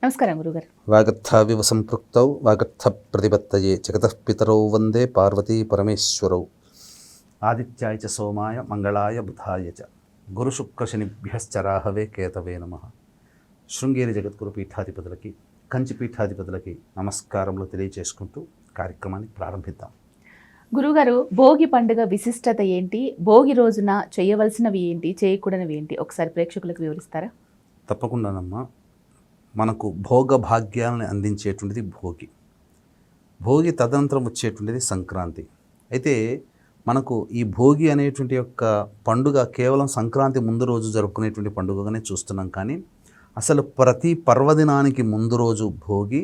నమస్కారం గురుగారు. వాగర్థావివ సంపృక్తౌ వాగర్థ ప్రతిపత్తయే జగతః పితరౌ వందే పార్వతీ పరమేశ్వరౌ. ఆదిత్యాయ చ సోమాయ మంగళాయ బుధాయ చ గురుశుక్రశనిభ్యశ్చరాహవే కేతవే నమః. శృంగేరి జగద్గురు పీఠాధిపతులకి, కంచి పీఠాధిపతులకి నమస్కారములు తెలియజేసుకుంటూ కార్యక్రమాన్ని ప్రారంభిద్దాం. గురుగారు, భోగి పండుగ విశిష్టత ఏంటి? భోగి రోజున చేయవలసినవి ఏంటి, చేయకూడనివి ఏంటి? ఒకసారి ప్రేక్షకులకు వివరిస్తారా? తప్పకుండానమ్మా. మనకు భోగ భాగ్యాలను అందించేటువంటిది భోగి. భోగి తదనంతరం వచ్చేటువంటిది సంక్రాంతి. అయితే మనకు ఈ భోగి అనేటువంటి యొక్క పండుగ కేవలం సంక్రాంతి ముందు రోజు జరుపుకునేటువంటి పండుగగానే చూస్తున్నాం. కానీ అసలు ప్రతి పర్వదినానికి ముందు రోజు భోగి,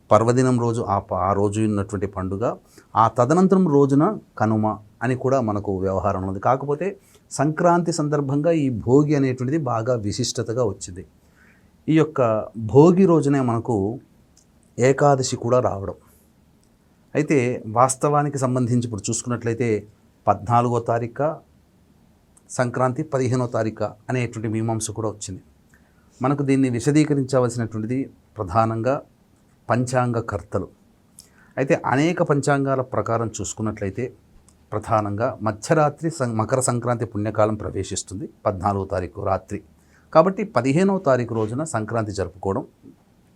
పర్వదినం రోజు ఆ రోజు ఉన్నటువంటి పండుగ, ఆ తదనంతరం రోజున కనుమ అని కూడా మనకు వ్యవహారం ఉంది. కాకపోతే సంక్రాంతి సందర్భంగా ఈ భోగి అనేటువంటిది బాగా విశిష్టతగా వచ్చింది. ఈ యొక్క భోగి రోజునే మనకు ఏకాదశి కూడా రావడం. అయితే వాస్తవానికి సంబంధించి ఇప్పుడు చూసుకున్నట్లయితే 14వ తారీఖు సంక్రాంతి, 15వ తారీఖు అనేటువంటి మీమాంస కూడా వచ్చింది. మనకు దీన్ని విశదీకరించవలసినటువంటిది ప్రధానంగా పంచాంగ కర్తలు. అయితే అనేక పంచాంగాల ప్రకారం చూసుకున్నట్లయితే ప్రధానంగా మధ్యరాత్రి మకర సంక్రాంతి పుణ్యకాలం ప్రవేశిస్తుంది 14వ తారీఖు రాత్రి. కాబట్టి 15వ తారీఖు రోజున సంక్రాంతి జరుపుకోవడం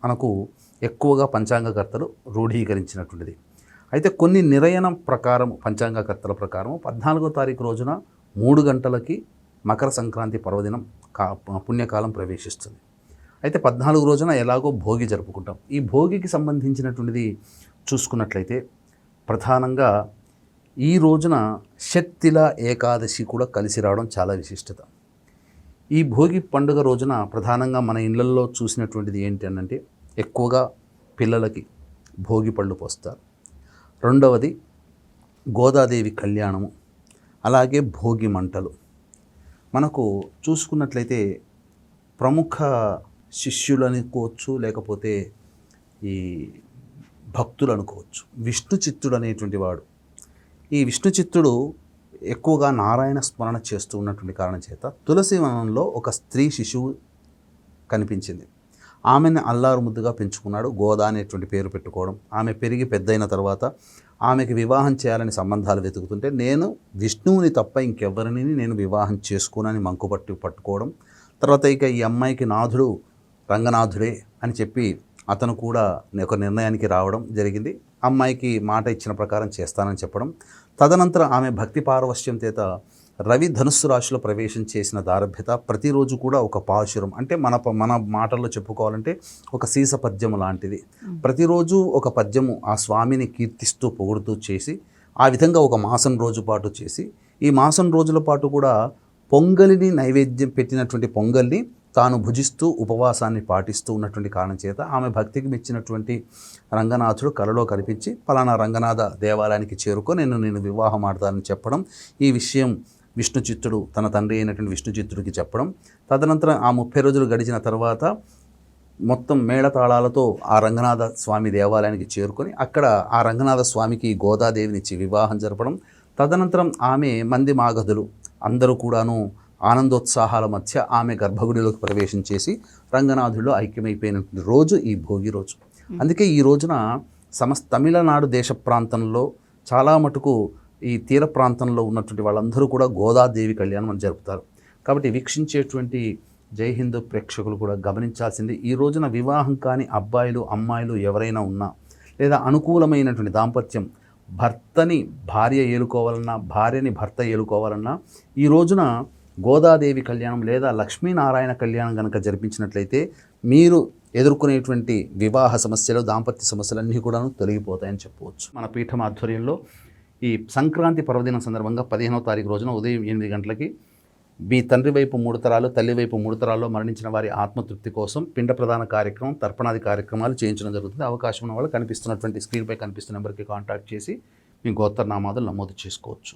మనకు ఎక్కువగా పంచాంగకర్తలు రూఢీకరించినటువంటిది. అయితే కొన్ని నిర్ణయం ప్రకారం పంచాంగకర్తల ప్రకారం 14వ తారీఖు రోజున 3 గంటలకి మకర సంక్రాంతి పర్వదినం పుణ్యకాలం ప్రవేశిస్తుంది. అయితే 14 రోజున ఎలాగో భోగి జరుపుకుంటాం. ఈ భోగికి సంబంధించినటువంటిది చూసుకున్నట్లయితే ప్రధానంగా ఈ రోజున షత్తిల ఏకాదశి కూడా కలిసి రావడం చాలా విశిష్టత. ఈ భోగి పండుగ రోజున ప్రధానంగా మన ఇళ్లల్లో చూసినటువంటిది ఏంటి అనంటే ఎక్కువగా పిల్లలకి భోగి పళ్ళు పోస్తారు. రెండవది గోదాదేవి కళ్యాణము, అలాగే భోగి మంటలు. మనకు చూసుకున్నట్లయితే ప్రముఖ శిష్యులు అనుకోవచ్చు, లేకపోతే ఈ భక్తులు అనుకోవచ్చు. విష్ణు చిత్తుడు అనేటువంటి వాడు, ఈ విష్ణు చిత్తుడు ఎక్కువగా నారాయణ స్మరణ చేస్తూ ఉన్నటువంటి కారణం చేత తులసి వనంలో ఒక స్త్రీ శిశువు కనిపించింది. ఆమెను అల్లారు ముద్దుగా పెంచుకున్నాడు. గోదా అనేటువంటి పేరు పెట్టుకోవడం. ఆమె పెరిగి పెద్దయిన తర్వాత ఆమెకి వివాహం చేయాలని సంబంధాలు వెతుకుతుంటే నేను విష్ణువుని తప్ప ఇంకెవరిని నేను వివాహం చేసుకోనని పట్టుకోవడం. తర్వాత ఇక ఈ అమ్మాయికి నాథుడు రంగనాథుడే అని చెప్పి అతను కూడా ఒక నిర్ణయానికి రావడం జరిగింది. అమ్మాయికి మాట ఇచ్చిన ప్రకారం చేస్తానని చెప్పడం. తదనంతరం ఆమె భక్తి పారవశ్యం చేత రవి ధనుస్సు రాశిలో ప్రవేశం చేసిన దారభ్యత ప్రతిరోజు కూడా ఒక పాశురం, అంటే మన మాటల్లో చెప్పుకోవాలంటే ఒక సీస పద్యము లాంటిది. ప్రతిరోజు ఒక పద్యము ఆ స్వామిని కీర్తిస్తూ పొగుడుతూ చేసి ఆ విధంగా ఒక మాసం రోజు పాటు చేసి, ఈ మాసం రోజుల పాటు కూడా పొంగలిని నైవేద్యం పెట్టినటువంటి పొంగల్ని తాను భుజిస్తూ ఉపవాసాన్ని పాటిస్తూ ఉన్నటువంటి కారణం చేత ఆమె భక్తికి మెచ్చినటువంటి రంగనాథుడు కలలో కనిపించి పలానా రంగనాథ దేవాలయానికి చేరుకొని నేను వివాహం ఆడతానని చెప్పడం. ఈ విషయం విష్ణు చిత్తుడు తన తండ్రి అయినటువంటి విష్ణు చిత్తుడికి చెప్పడం. తదనంతరం ఆ 30 రోజులు గడిచిన తర్వాత మొత్తం మేళతాళాలతో ఆ రంగనాథ స్వామి దేవాలయానికి చేరుకొని అక్కడ ఆ రంగనాథ స్వామికి గోదాదేవినిచ్చి వివాహం జరపడం. తదనంతరం ఆమె మంది మాగధులు అందరూ కూడాను ఆనందోత్సాహాల మధ్య ఆమె గర్భగుడిలోకి ప్రవేశం చేసి రంగనాథుల్లో ఐక్యమైపోయినటువంటి రోజు ఈ భోగి రోజు. అందుకే ఈ రోజున తమిళనాడు దేశ ప్రాంతంలో చాలా మటుకు ఈ తీర ప్రాంతంలో ఉన్నటువంటి వాళ్ళందరూ కూడా గోదాదేవి కళ్యాణం అని జరుపుతారు. కాబట్టి వీక్షించేటువంటి జై హిందూ ప్రేక్షకులు కూడా గమనించాల్సింది, ఈ రోజున వివాహం కాని అబ్బాయిలు అమ్మాయిలు ఎవరైనా ఉన్నా, లేదా అనుకూలమైనటువంటి దాంపత్యం భర్తని భార్య ఏలుకోవాలన్నా, భార్యని భర్త ఏలుకోవాలన్నా ఈ రోజున గోదాదేవి కళ్యాణం లేదా లక్ష్మీనారాయణ కళ్యాణం కనుక జరిపించినట్లయితే మీరు ఎదుర్కొనేటువంటి వివాహ సమస్యలు, దాంపత్య సమస్యలన్నీ కూడా తొలగిపోతాయని చెప్పవచ్చు. మన పీఠం ఆధ్వర్యంలో ఈ సంక్రాంతి పర్వదినం సందర్భంగా 15వ తారీఖు రోజున ఉదయం 8 గంటలకి మీ తండ్రి వైపు 3 తరాలు, తల్లి వైపు 3 తరాల్లో మరణించిన వారి ఆత్మతృప్తి కోసం పిండ ప్రదాన కార్యక్రమం, తర్పణాది కార్యక్రమాలు చేయించడం జరుగుతుంది. అవకాశం ఉన్న వాళ్ళు కనిపిస్తున్నటువంటి స్క్రీన్పై కనిపిస్తున్న నెంబర్కి కాంటాక్ట్ చేసి మీ గోత్రనామాదులు నమోదు చేసుకోవచ్చు.